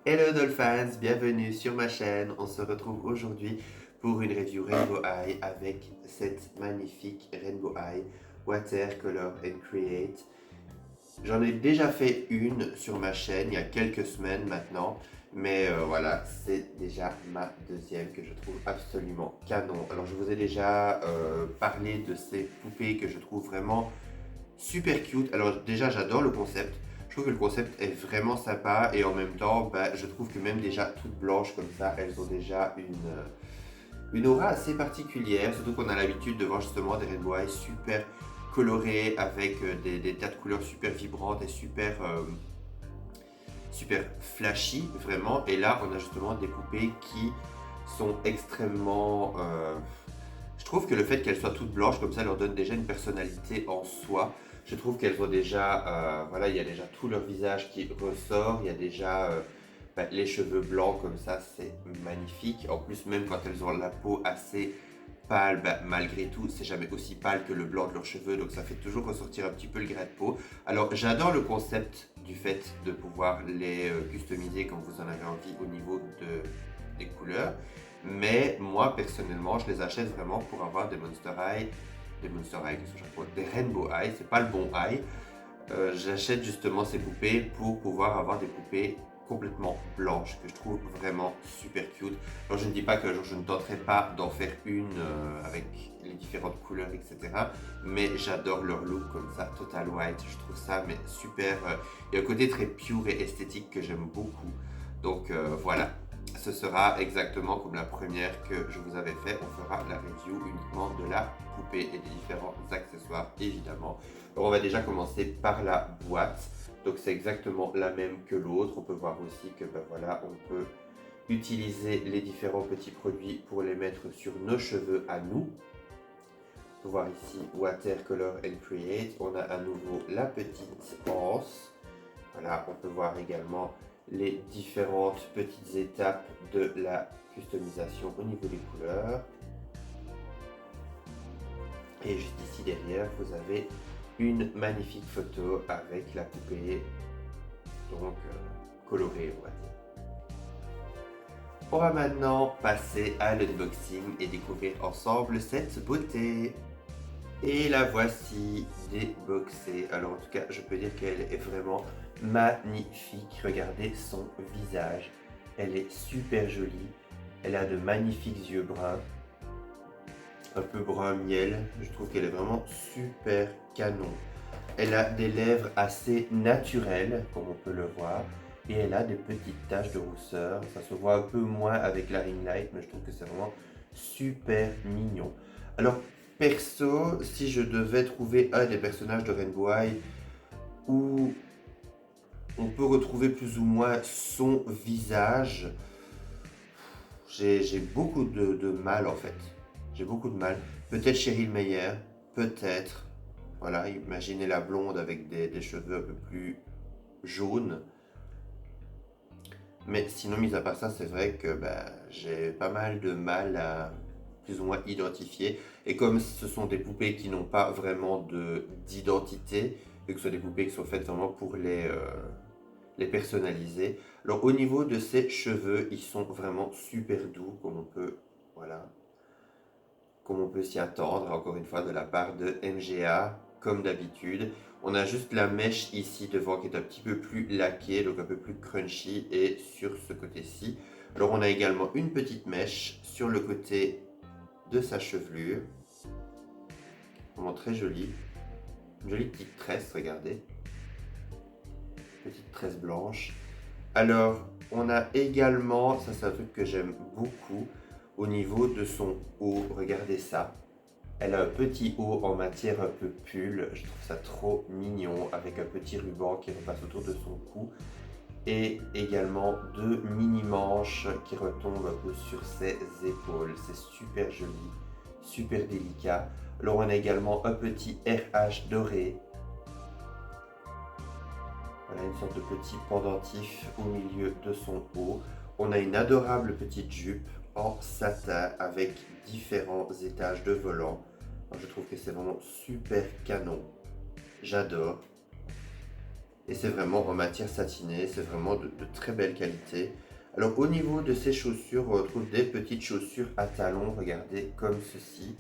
Hello Dolphins, bienvenue sur ma chaîne. On se retrouve aujourd'hui pour une review Rainbow Eye avec cette magnifique Rainbow Eye Watercolor and Create. J'en ai déjà fait une sur ma chaîne il y a quelques semaines maintenant, mais voilà, c'est déjà ma deuxième que je trouve absolument canon. Alors je vous ai déjà parlé de ces poupées que je trouve vraiment super cute. Alors déjà j'adore le concept. Je trouve que le concept est vraiment sympa et en même temps je trouve que même déjà toutes blanches comme ça, elles ont déjà une aura assez particulière. Surtout qu'on a l'habitude de voir justement des Rainbow Eyes super colorées avec des tas de couleurs super vibrantes et super flashy vraiment. Et là on a justement des poupées qui sont extrêmement... je trouve que le fait qu'elles soient toutes blanches comme ça leur donne déjà une personnalité en soi. Je trouve qu'elles ont déjà, voilà, il y a déjà tout leur visage qui ressort, il y a déjà les cheveux blancs comme ça, c'est magnifique. En plus, même quand elles ont la peau assez pâle, malgré tout, c'est jamais aussi pâle que le blanc de leurs cheveux, donc ça fait toujours ressortir un petit peu le grain de peau. Alors, j'adore le concept du fait de pouvoir les customiser comme vous en avez envie au niveau des couleurs. Mais moi, personnellement, je les achète vraiment pour avoir des Monster High, qu'est-ce que je raconte, des Rainbow Eye, c'est pas le bon eye. J'achète justement ces poupées pour pouvoir avoir des poupées complètement blanches que je trouve vraiment super cute. Alors je ne dis pas qu'un jour je ne tenterai pas d'en faire une avec les différentes couleurs, etc. Mais j'adore leur look comme ça, total white. Je trouve ça mais super. Il y a un côté très pure et esthétique que j'aime beaucoup. Donc voilà. Ce sera exactement comme la première que je vous avais fait. On fera la review uniquement de la poupée et des différents accessoires, évidemment. Alors on va déjà commencer par la boîte. Donc c'est exactement la même que l'autre. On peut voir aussi que voilà, on peut utiliser les différents petits produits pour les mettre sur nos cheveux à nous. On peut voir ici Watercolor and Create. On a à nouveau la petite anse. Voilà, on peut voir également les différentes petites étapes de la customisation au niveau des couleurs. Et juste ici derrière, vous avez une magnifique photo avec la poupée donc colorée, on va dire. On va maintenant passer à l'unboxing et découvrir ensemble cette beauté. Et la voici déboxée. Alors en tout cas, je peux dire qu'elle est vraiment magnifique. Regardez son visage. Elle est super jolie. Elle a de magnifiques yeux bruns. Un peu brun miel. Je trouve qu'elle est vraiment super canon. Elle a des lèvres assez naturelles, comme on peut le voir. Et elle a des petites taches de rousseur. Ça se voit un peu moins avec la ring light, mais je trouve que c'est vraiment super mignon. Alors, perso, si je devais trouver un des personnages de Rainbow Eye où on peut retrouver plus ou moins son visage, j'ai beaucoup de mal en fait. J'ai beaucoup de mal. Peut-être Cheryl Meyer, peut-être. Voilà, imaginez la blonde avec des cheveux un peu plus jaunes. Mais sinon, mis à part ça, c'est vrai que j'ai pas mal de mal à plus ou moins identifier. Et comme ce sont des poupées qui n'ont pas vraiment d'identité, et que ce sont des poupées qui sont faites vraiment pour les personnaliser. Alors au niveau de ses cheveux, ils sont vraiment super doux, voilà, comme on peut s'y attendre, encore une fois, de la part de MGA, comme d'habitude. On a juste la mèche ici devant qui est un petit peu plus laquée, donc un peu plus crunchy, et sur ce côté-ci. Alors on a également une petite mèche sur le côté de sa chevelure. Vraiment très jolie. Une jolie petite tresse, regardez. Petite tresse blanche. Alors, on a également, ça c'est un truc que j'aime beaucoup, au niveau de son haut, regardez ça. Elle a un petit haut en matière un peu pull, je trouve ça trop mignon, avec un petit ruban qui repasse autour de son cou. Et également deux mini manches qui retombent un peu sur ses épaules. C'est super joli, super délicat. Alors on a également un petit RH doré. Voilà une sorte de petit pendentif au milieu de son haut. On a une adorable petite jupe en satin avec différents étages de volant. Alors, je trouve que c'est vraiment super canon. J'adore. Et c'est vraiment en matière satinée, c'est vraiment de très belle qualité. Alors au niveau de ces chaussures, on retrouve des petites chaussures à talons, regardez, comme ceci.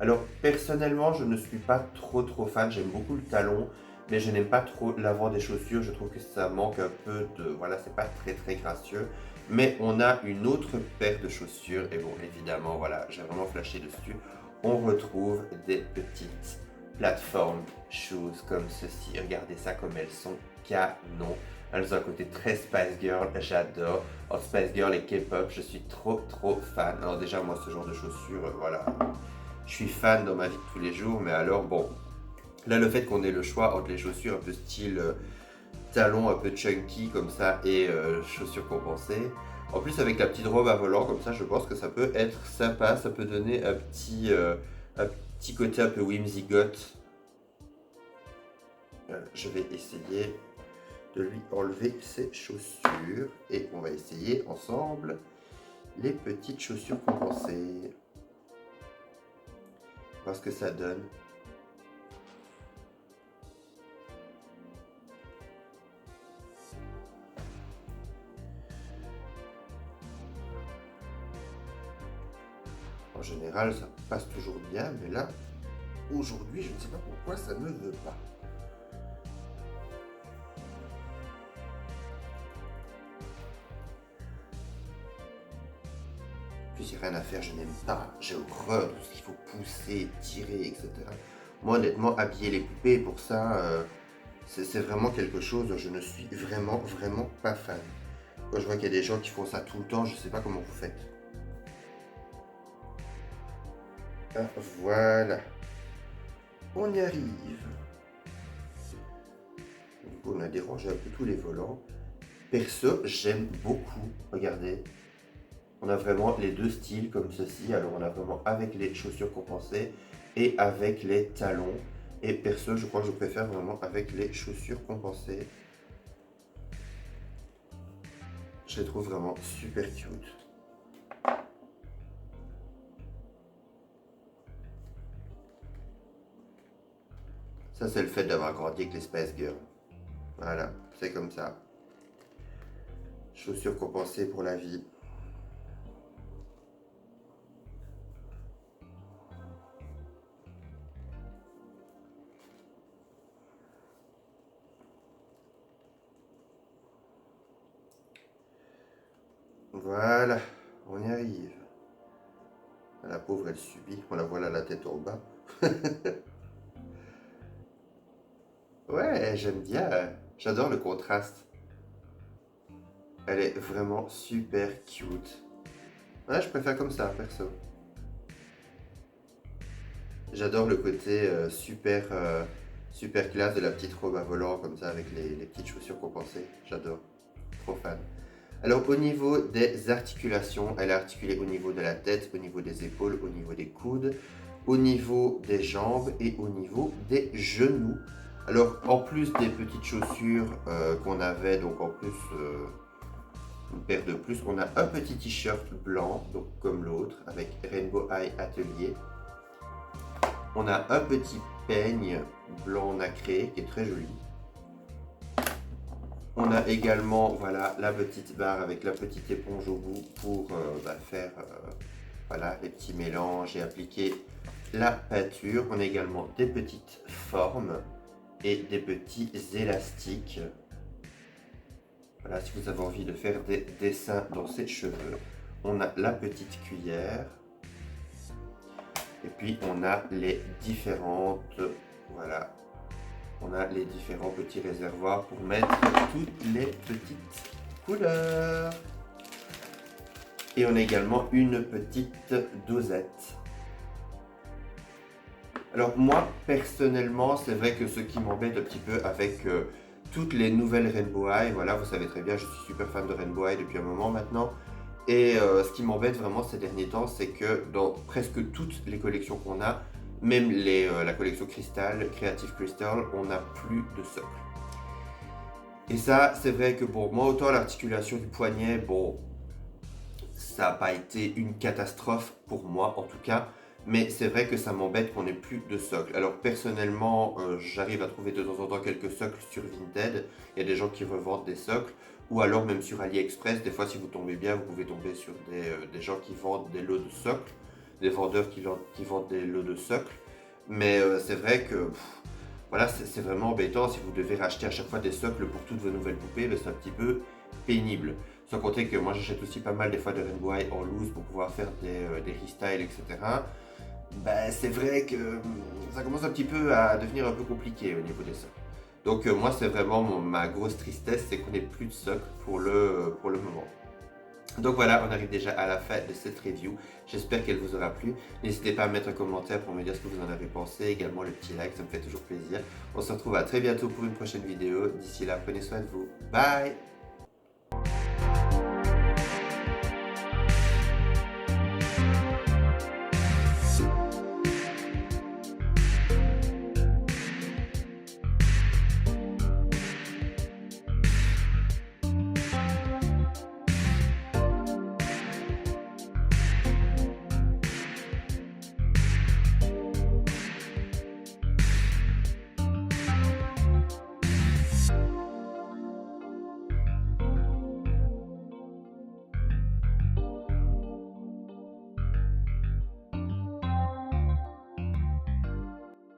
Alors personnellement, je ne suis pas trop fan, j'aime beaucoup le talon, mais je n'aime pas trop l'avant des chaussures, je trouve que ça manque un peu de... Voilà, c'est pas très gracieux. Mais on a une autre paire de chaussures, et bon, évidemment, voilà, j'ai vraiment flashé dessus. On retrouve des petites plateformes shoes comme ceci. Regardez ça comme elles sont canon. Elles ont un côté très Spice Girl, j'adore. En Spice Girl et K-pop, je suis trop fan. Alors déjà, moi, ce genre de chaussures, voilà, je suis fan dans ma vie de tous les jours, mais alors, bon, là, le fait qu'on ait le choix entre les chaussures un peu style talons un peu chunky comme ça et chaussures compensées. En plus, avec la petite robe à volant comme ça, je pense que ça peut être sympa, ça peut donner un petit côté un peu whimsy goth. Je vais essayer de lui enlever ses chaussures et on va essayer ensemble les petites chaussures compensées. Voir ce que ça donne. En général, ça passe toujours bien, mais là, aujourd'hui, je ne sais pas pourquoi ça ne veut pas. Puis j'ai rien à faire, je n'aime pas, j'ai horreur de tout ce qu'il faut pousser, tirer, etc. Moi, honnêtement, habiller les poupées, pour ça, c'est vraiment quelque chose dont je ne suis vraiment pas fan. Quand je vois qu'il y a des gens qui font ça tout le temps, je ne sais pas comment vous faites. Ah, voilà. On y arrive. Du coup, on a dérangé un peu tous les volants. Perso, j'aime beaucoup. Regardez. On a vraiment les deux styles comme ceci. Alors, on a vraiment avec les chaussures compensées et avec les talons. Et perso, je crois que je préfère vraiment avec les chaussures compensées. Je les trouve vraiment super cute. Ça, c'est le fait d'avoir grandi avec les Spice Girls. Voilà, c'est comme ça. Chaussures compensées pour la vie. Voilà, on y arrive. La pauvre, elle subit. On la voit là, la tête en bas. Ouais, j'aime bien. J'adore le contraste. Elle est vraiment super cute. Ouais, je préfère comme ça, perso. J'adore le côté super classe de la petite robe à volant, comme ça, avec les petites chaussures compensées. J'adore. Trop fan. Alors, au niveau des articulations, elle est articulée au niveau de la tête, au niveau des épaules, au niveau des coudes, au niveau des jambes et au niveau des genoux. Alors, en plus des petites chaussures qu'on avait, donc en plus une paire de plus, on a un petit t-shirt blanc, donc comme l'autre, avec Rainbow Eye Atelier. On a un petit peigne blanc nacré qui est très joli. On a également voilà, la petite barre avec la petite éponge au bout pour faire voilà, les petits mélanges et appliquer la peinture. On a également des petites formes et des petits élastiques. Voilà, si vous avez envie de faire des dessins dans ses cheveux. On a la petite cuillère. Et puis on a les différentes, voilà, on a les différents petits réservoirs pour mettre toutes les petites couleurs. Et on a également une petite dosette. Alors moi, personnellement, c'est vrai que ce qui m'embête un petit peu avec toutes les nouvelles Rainbow Eye, voilà, vous savez très bien, je suis super fan de Rainbow Eye depuis un moment maintenant. Et ce qui m'embête vraiment ces derniers temps, c'est que dans presque toutes les collections qu'on a, même la collection Crystal, Creative Crystal, on n'a plus de socle. Et ça, c'est vrai que bon, moi autant l'articulation du poignet, bon, ça n'a pas été une catastrophe pour moi en tout cas, Mais c'est vrai que ça m'embête qu'on n'ait plus de socles. Alors personnellement, j'arrive à trouver de temps en temps quelques socles sur Vinted. Il y a des gens qui revendent des socles. Ou alors même sur AliExpress, des fois si vous tombez bien, vous pouvez tomber sur des gens qui vendent des lots de socles. Des vendeurs qui vendent des lots de socles. Mais c'est vrai que voilà, c'est vraiment embêtant si vous devez racheter à chaque fois des socles pour toutes vos nouvelles poupées, ben, c'est un petit peu pénible. Sans compter que moi j'achète aussi pas mal des fois de Rainbow High en loose pour pouvoir faire des restyles, etc. Ben, c'est vrai que ça commence un petit peu à devenir un peu compliqué au niveau des socles. Donc moi c'est vraiment ma grosse tristesse, c'est qu'on n'ait plus de socles pour le moment. Donc voilà, on arrive déjà à la fin de cette review. J'espère qu'elle vous aura plu. N'hésitez pas à mettre un commentaire pour me dire ce que vous en avez pensé. Également le petit like, ça me fait toujours plaisir. On se retrouve à très bientôt pour une prochaine vidéo. D'ici là, prenez soin de vous. Bye!